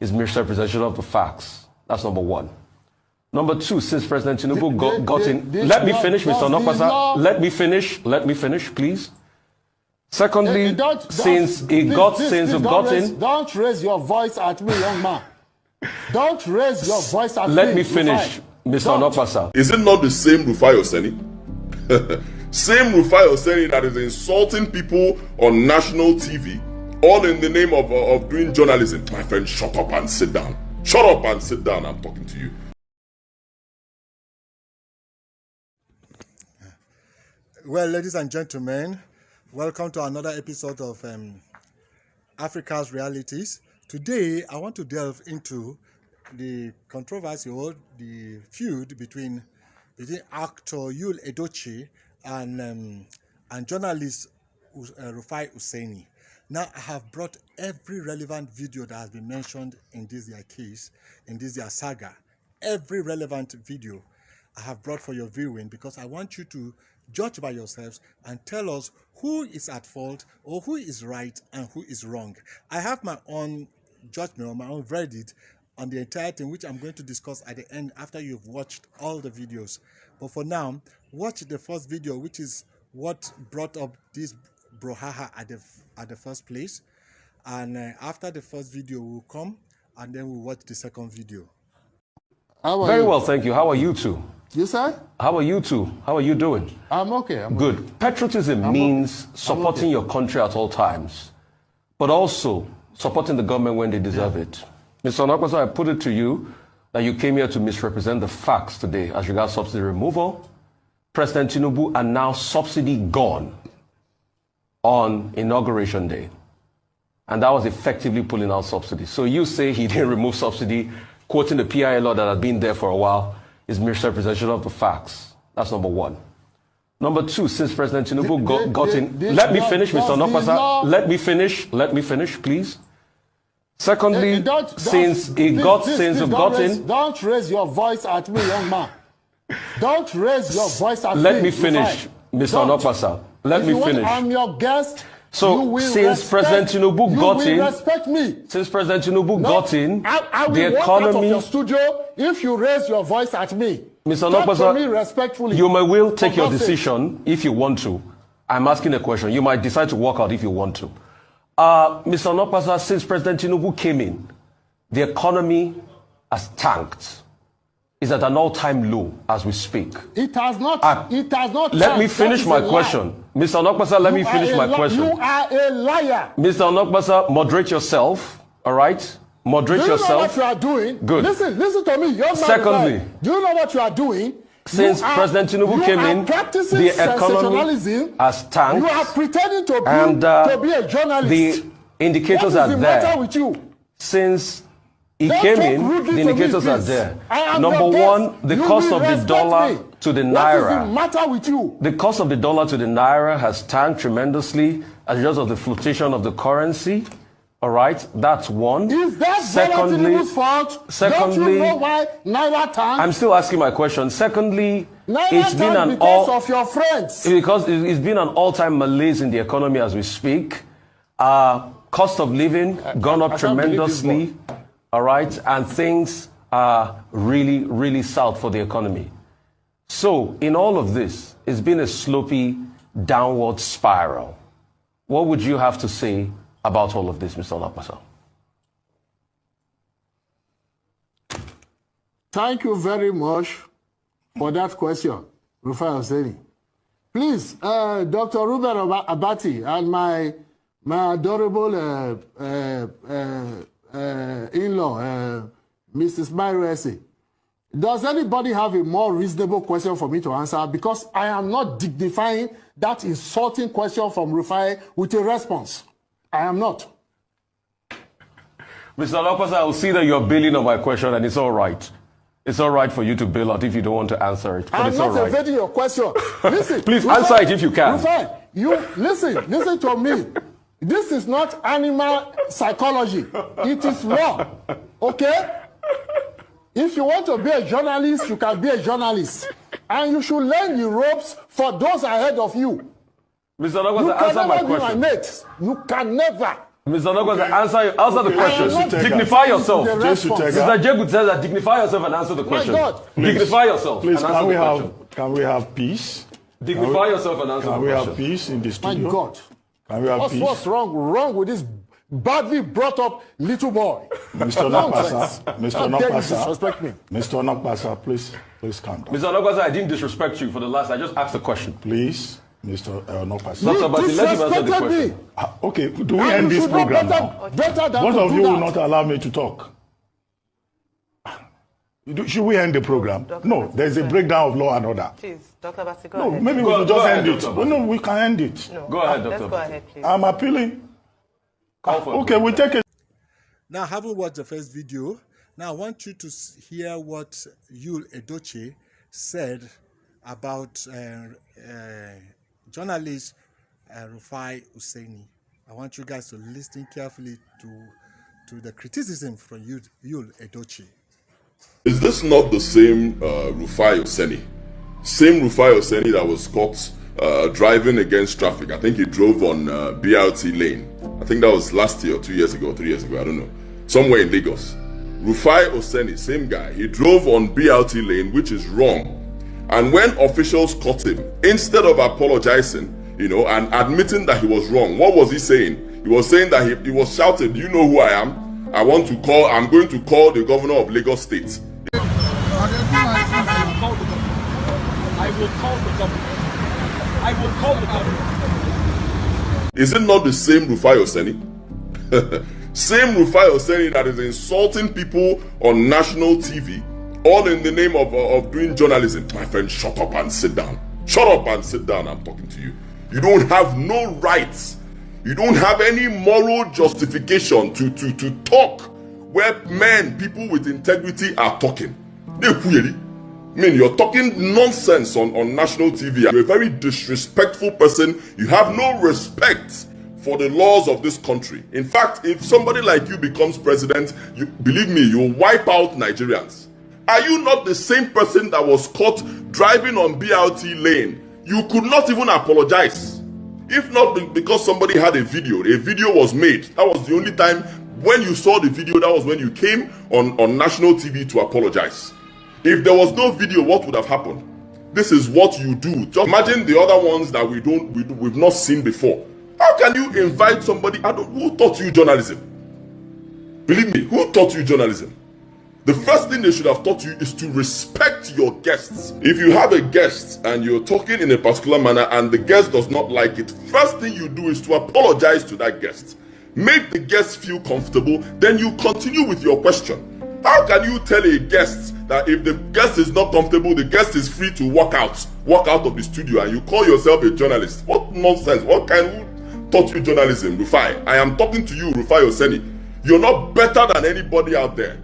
is misrepresentation of the facts. That's number one. Number two, since President Tinubu got in... Let me finish, Mr. Nokpasa. Let me finish, please. Secondly, since he got in... Don't raise your voice at me, young man. Don't raise your voice at me. Let me finish, Mr. Nokpasa. Is it not the same Rufai Useni? Same Rufai Useni that is insulting people on national TV, all in the name of doing journalism. My friend, shut up and sit down. Shut up and sit down. I'm talking to you. Well, ladies and gentlemen, welcome to another episode of Africa's Realities. Today, I want to delve into the controversy or the feud between actor Edochie and journalist Rufai Useni. Now, I have brought every relevant video that has been mentioned in this their case, in this their saga. Every relevant video I have brought for your viewing because I want you to judge by yourselves and tell us who is at fault or who is right and who is wrong. I have my own judgment or my own verdict on the entire thing, which I'm going to discuss at the end after you've watched all the videos. But for now, watch the first video, which is what brought up this brouhaha at the first place. And after the first video, we'll come and then we'll watch the second video. Very well, thank you. How are you two? You sir? How are you two? How are you doing? I'm okay. I'm good. Okay. Patriotism means supporting your country at all times, but also supporting the government when they deserve it. Mr. Nokpasa, I put it to you that you came here to misrepresent the facts today as regards subsidy removal. President Tinubu announced subsidy gone on Inauguration Day. And that was effectively pulling out subsidy. So you say he didn't remove subsidy, quoting the PIA law that had been there for a while, is misrepresentation of the facts. That's number one. Number two, since President Tinubu got in... Let me finish, Mr. Nokpasa. Let me finish, please. Secondly, since he got in... Don't raise your voice at me, young man. Don't raise your voice at me. Let me finish, Mr. Nokpasa. Let me finish. I'm your guest. So, since President Tinubu got in... respect me. Since President Tinubu got in, I will the walk out of economy... your studio if you raise your voice at me. Mr. Talk Nokpasa, to me respectfully. You may will take your decision if you want to. I'm asking a question. You might decide to walk out if you want to. Mr. Nokpasa, since President Tinubu came in, the economy has tanked. It's at an all-time low as we speak. It has not. It has not. Let me finish my question. Mr. Nokpasa, let me finish my question. You are a liar. Mr. Nokpasa, moderate yourself. All right? Moderate yourself. Do you know what you are doing? Good. Listen to me. Secondly, do you know what you are doing? Since President Tinubu came in, the economy has tanked. You are pretending to be a journalist. The indicators are there. What is the matter with you? Since he came in, the indicators are there. Number one, the cost of the dollar to the naira. What is the matter with you? The cost of the dollar to the naira has tanked tremendously as a result of the fluctuation of the currency. All right, that's one. Is that Tinubu's fault? Don't you know why naira tanked? I'm still asking my question. Secondly, it's been because of your friends. Because it's been an all-time malaise in the economy as we speak. Cost of living gone up tremendously. All right, and things are really, really south for the economy. So, in all of this, it's been a slopey downward spiral. What would you have to say about all of this, Mr. Nokpasa? Thank you very much for that question, Rufai Useni. Please, Dr. Ruben Abati and my adorable in-law, Mrs. Mairesi, does anybody have a more reasonable question for me to answer? Because I am not dignifying that insulting question from Rufai with a response. I am not. Mr. Nokpasa, I will see that you're bailing on my question, and it's all right. It's all right for you to bail out if you don't want to answer it. But it's all right. I'm not evading your question. Listen, please Rufai, answer it if you can. Rufai, listen to me. This is not animal psychology. It is law. Okay? If you want to be a journalist, you can be a journalist. And you should learn the ropes for those ahead of you. Mr. Nokpasa, answer my question. You can never be my mate. You can never. Mr. Nogwaza, answer the question. Dignify yourself. Mr. Jegu says that dignify yourself and answer the question. Dignify yourself. Please, can we have peace? Dignify yourself and answer the question. Can we have peace in the studio? My God. Can we have peace? What's wrong with this badly brought up little boy? Mr. Nogwaza, disrespect me. Mr. Nogwaza, please calm down. Mr. Nogwaza, I didn't disrespect you for the last. I just asked a question. Please, Mr. Nogwaza. Dr. Bati, let him answer the question. Okay, do we end this program now? Both of you will not allow me to talk. Should we end the program? No, there's a breakdown of law and order. Please, Dr. Bati, go No, ahead. maybe we can just end it. No, we can end it. No, Go ahead, let's Dr. go ahead, please. I'm appealing. Okay, we take it. Now, having watched the first video, now I want you to hear what Edochie said about journalist Rufai Useni. I want you guys to listen carefully to the criticism from Edochie. Is this not the same Rufai Useni? Same Rufai Useni that was caught driving against traffic. I think he drove on BRT lane. I think that was last year, 2 years ago, 3 years ago, I don't know. Somewhere in Lagos. Rufai Useni, same guy. He drove on BRT lane, which is wrong. And when officials caught him, instead of apologizing, and admitting that he was wrong, what was he saying? He was saying that he was shouting, "Do you know who I am? I'm going to call the governor of Lagos State." I will call the government. I will call the government. Is it not the same Rufai Useni? Same Rufai Useni that is insulting people on national TV, all in the name of doing journalism. My friend, shut up and sit down. Shut up and sit down. I'm talking to you. You don't have no rights. You don't have any moral justification to talk where people with integrity are talking. You're talking nonsense on national TV. You're a very disrespectful person. You have no respect for the laws of this country. In fact, if somebody like you becomes president, believe me, you'll wipe out Nigerians. Are you not the same person that was caught driving on BRT lane? You could not even apologize. If not because somebody had a video was made. That was the only time when you saw the video, that was when you came on national TV to apologize. If there was no video, what would have happened? This is what you do. Just imagine the other ones that we've not seen before. How can you invite somebody? Who taught you journalism? Believe me, who taught you journalism? The first thing they should have taught you is to respect your guests. If you have a guest and you're talking in a particular manner and the guest does not like it, first thing you do is to apologize to that guest. Make the guest feel comfortable, then you continue with your question. How can you tell a guest that if the guest is not comfortable, the guest is free to walk out of the studio, and you call yourself a journalist? What nonsense. What kind of taught you journalism, Rufai? I am talking to you, Rufai Useni. You're not better than anybody out there.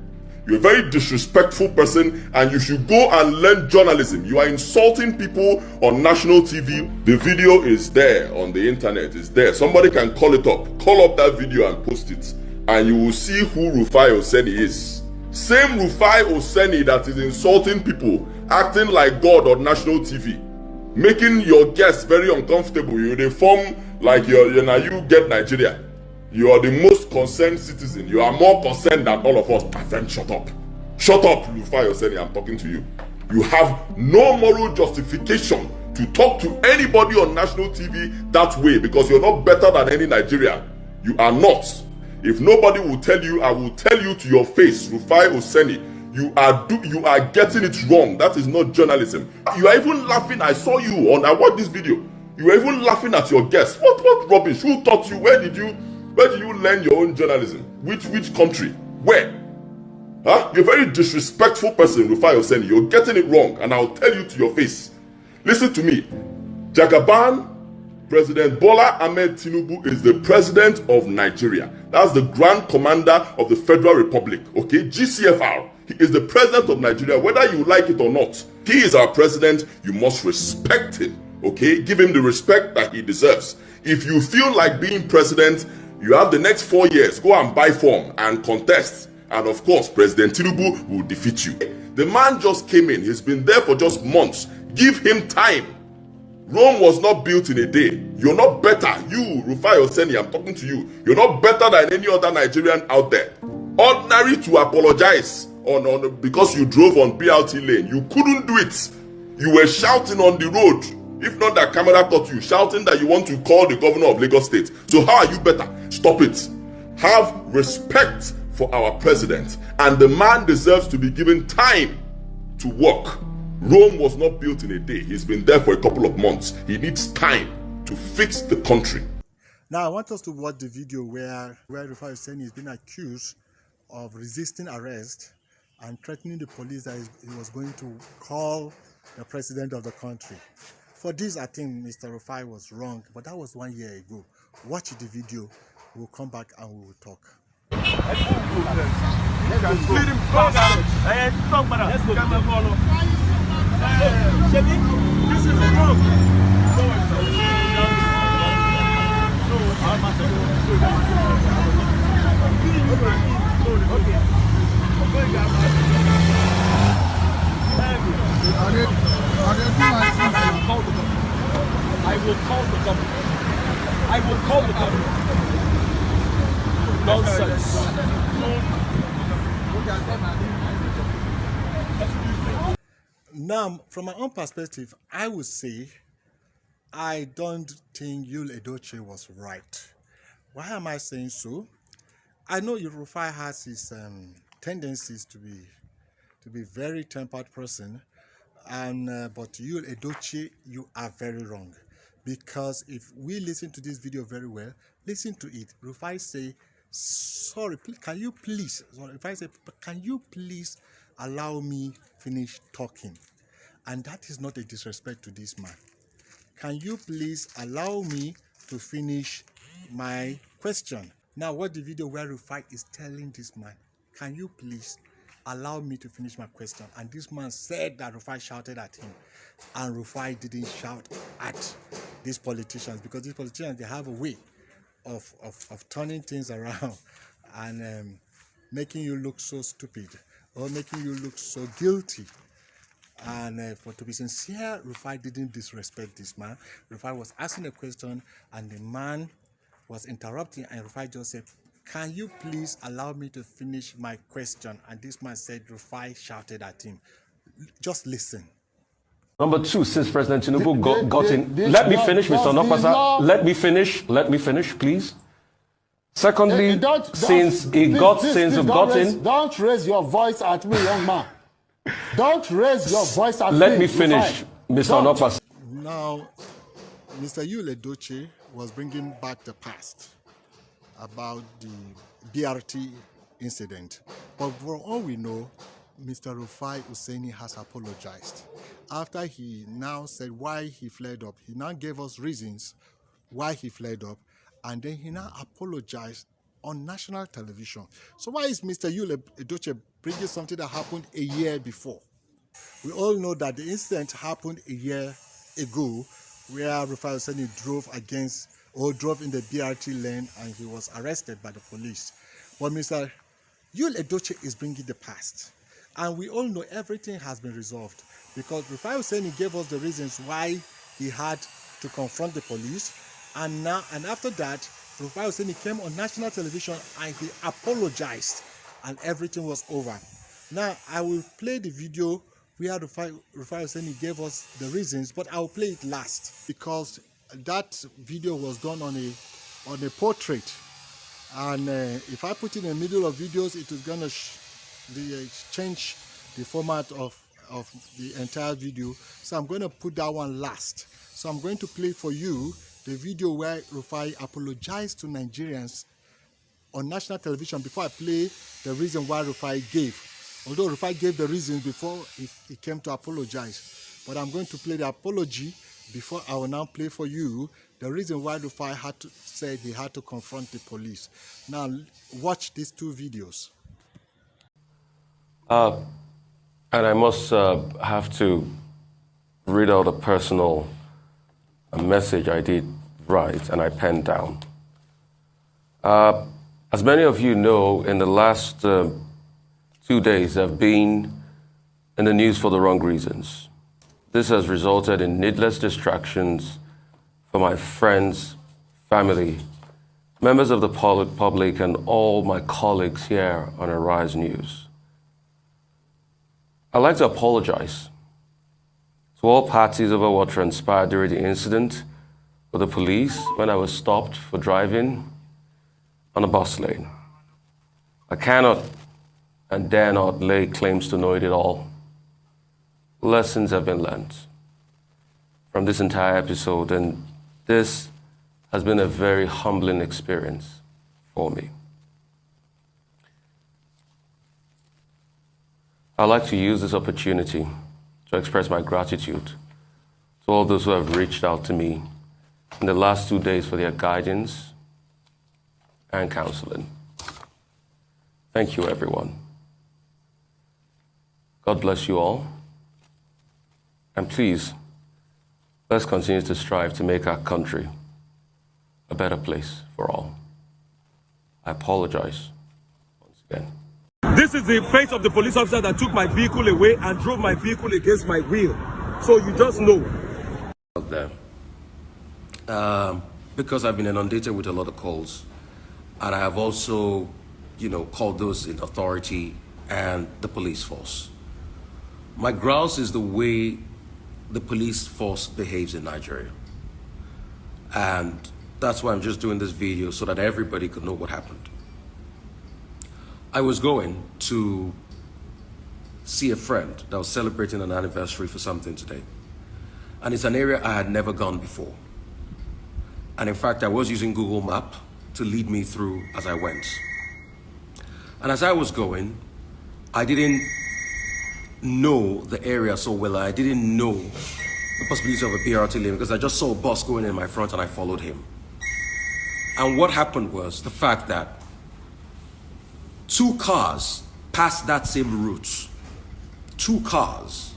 You're a very disrespectful person, and you should go and learn journalism. You are insulting people on national TV. The video is there on the internet. It's there. Somebody can call it up. Call up that video and post it, and you will see who Rufai Useni is. Same Rufai Useni that is insulting people, acting like God on national TV, making your guests very uncomfortable. They form like you get Nigeria. You are the most concerned citizen. You are more concerned than all of us. My friend, shut up. Shut up, Rufai Useni, I'm talking to you. You have no moral justification to talk to anybody on national TV that way, because you're not better than any Nigerian. You are not. If nobody will tell you, I will tell you to your face, Rufai Useni, you are getting it wrong. That is not journalism. You are even laughing. I saw you I watched this video. You were even laughing at your guests. What rubbish? Who taught you? Where did you learn your own journalism? Which country? Where? You're a very disrespectful person, Rufai Useni. You're getting it wrong, and I'll tell you to your face. Listen to me. Jagaban, President Bola Ahmed Tinubu is the president of Nigeria. That's the Grand Commander of the Federal Republic. Okay, GCFR. He is the president of Nigeria, whether you like it or not. He is our president. You must respect him. Okay, give him the respect that he deserves. If you feel like being president, you have the next 4 years. Go and buy form and contest. And of course, President Tinubu will defeat you. The man just came in. He's been there for just months. Give him time. Rome was not built in a day. You're not better. You, Rufai Useni, I'm talking to you. You're not better than any other Nigerian out there. Ordinary to apologize on because you drove on BRT lane. You couldn't do it. You were shouting on the road. If not, that camera caught you shouting that you want to call the governor of Lagos State. So how are you better? Stop it. Have respect for our president. And the man deserves to be given time to work. Rome was not built in a day. He's been there for a couple of months. He needs time to fix the country. Now, I want us to watch the video where Rufai Useni is being accused of resisting arrest and threatening the police that he was going to call the president of the country. For this, I think Mr. Rufai was wrong, but that was 1 year ago. Watch the video. We'll come back and we will talk. Let's go. This is wrong. I will call the government. I will call the government. Nonsense. Now, from my own perspective, I would say I don't think Edochie was right. Why am I saying so? I know Rufai has his tendencies to be very tempered person, and but Edochie, you are very wrong, because if we listen to this video very well, listen to it. Rufai say, "Sorry, can you please?" Sorry, Rufai say, "Can you please allow me finish talking?" And that is not a disrespect to this man. Can you please allow me to finish my question? Now, what the video where Rufai is telling this man, can you please allow me to finish my question? And this man said that Rufai shouted at him, and Rufai didn't shout at these politicians, because these politicians, they have a way of turning things around and making you look so stupid or making you look so guilty. And for to be sincere, Rufai didn't disrespect this man. Rufai was asking a question and the man was interrupting, and Rufai just said, "Can you please allow me to finish my question?" And this man said Rufai shouted at him. Just listen. Number two, since President Tinubu got in, let me finish, Mr. Nopasa. Let me finish, please. Secondly, since he got in, don't raise your voice at me, young man. Don't raise your voice at me. Let me finish, Mr. Nopasa. Now, Mr. Edochie was bringing back the past about the BRT incident. But for all we know, Mr. Rufai Useni has apologized. After he now said why he flared up, he now gave us reasons why he flared up, and then he now apologized on national television. So why is Mr. Edochie bringing something that happened a year before? We all know that the incident happened a year ago, where Rufai Useni drove in the BRT lane and he was arrested by the police. But Mr. Edochie is bringing the past. And we all know everything has been resolved, because Rufai Useni gave us the reasons why he had to confront the police. And after that, Rufai Useni came on national television and he apologized, and everything was over. Now, I will play the video where Rufai Useni gave us the reasons, but I will play it last, because that video was done on a portrait. And if I put it in the middle of videos, it is going to change the format of the entire video. So I'm going to put that one last. So I'm going to play for you the video where Rufai apologized to Nigerians on national television before I play the reason why Rufai gave. Although Rufai gave the reasons before he came to apologize. But I'm going to play the apology before I will now play for you the reason why Rufai said he had to confront the police. Now, watch these two videos. And I must have to read out a personal message I did write and I penned down. As many of you know, in the last 2 days, I've been in the news for the wrong reasons. This has resulted in needless distractions for my friends, family, members of the public, and all my colleagues here on Arise News. I'd like to apologize to all parties over what transpired during the incident with the police when I was stopped for driving on a bus lane. I cannot and dare not lay claims to know it all. Lessons have been learned from this entire episode, and this has been a very humbling experience for me. I'd like to use this opportunity to express my gratitude to all those who have reached out to me in the last 2 days for their guidance and counseling. Thank you, everyone. God bless you all. And please, let's continue to strive to make our country a better place for all. I apologize once again. This is the face of the police officer that took my vehicle away and drove my vehicle against my wheel. So you just know. Out there. Because I've been inundated with a lot of calls, and I have also, called those in authority and the police force. My grouse is the way the police force behaves in Nigeria. And that's why I'm just doing this video, so that everybody could know what happened. I was going to see a friend that was celebrating an anniversary for something today. And it's an area I had never gone before. And in fact, I was using Google Map to lead me through as I went. And as I was going, I didn't know the area so well. I didn't know the possibility of a BRT lane because I just saw a bus going in my front and I followed him. And what happened was the fact that 2 cars passed that same route. 2 cars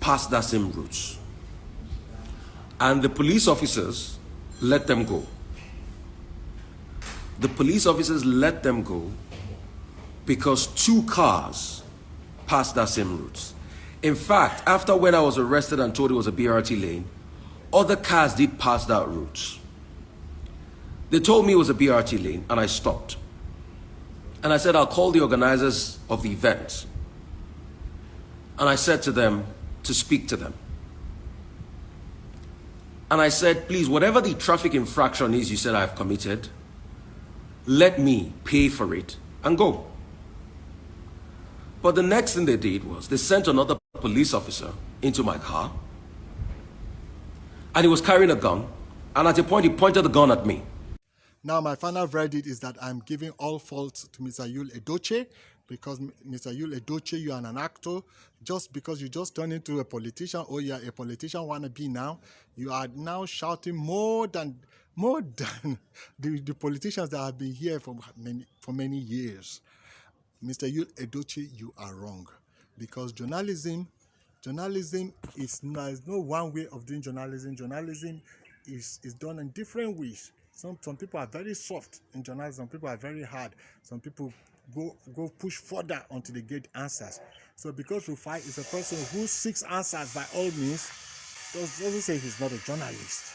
passed that same route. And the police officers let them go. The police officers let them go because 2 cars passed that same route. In fact, after when I was arrested and told it was a BRT lane, other cars did pass that route. They told me it was a BRT lane and I stopped. And I said, I'll call the organizers of the event. And I said to them to speak to them. And I said, please, whatever the traffic infraction is you said I've committed, let me pay for it and go. But the next thing they did was they sent another police officer into my car, and he was carrying a gun, and at a point he pointed the gun at me. Now, my final verdict is that I'm giving all faults to Mr. Edochie, because Mr. Edochie, you are an actor. Just because you just turned into a politician, or you are a politician wannabe now, you are now shouting more than the politicians that have been here for many years. Mr. Edochie, you are wrong, because journalism is there's no one way of doing journalism. Journalism is done in different ways. Some people are very soft in journalism. Some people are very hard. Some people go push further until they get answers. So because Rufai is a person who seeks answers by all means, doesn't say he's not a journalist.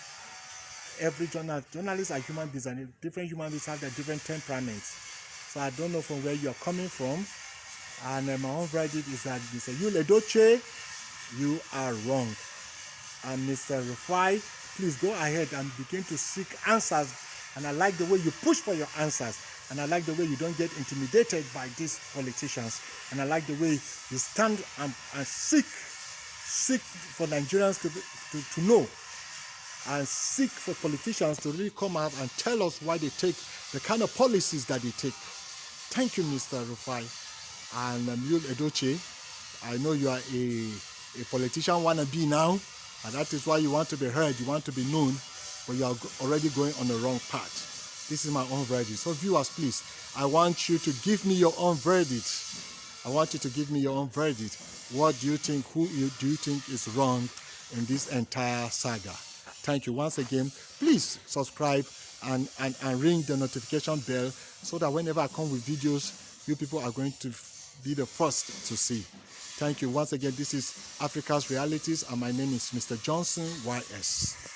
Every journalists are human beings, and different human beings have their different temperaments. So I don't know from where you are coming from. And my own verdict is that Mr. Edochie, you are wrong. And Mr. Rufai, please go ahead and begin to seek answers. And I like the way you push for your answers. And I like the way you don't get intimidated by these politicians. And I like the way you stand and seek for Nigerians to know. And seek for politicians to really come out and tell us why they take the kind of policies that they take. Thank you, Mr. Rufai. And Edochie, I know you are a politician wannabe now, and that is why you want to be heard, you want to be known, but you are already going on the wrong path. This is my own verdict. So viewers, please, I want you to give me your own verdict. I want you to give me your own verdict. What do you think, do you think is wrong in this entire saga? Thank you once again. Please subscribe and ring the notification bell so that whenever I come with videos, you people are going to be the first to see. Thank you. Once again, this is Africa's Realities, and my name is Mr. Johnson YS.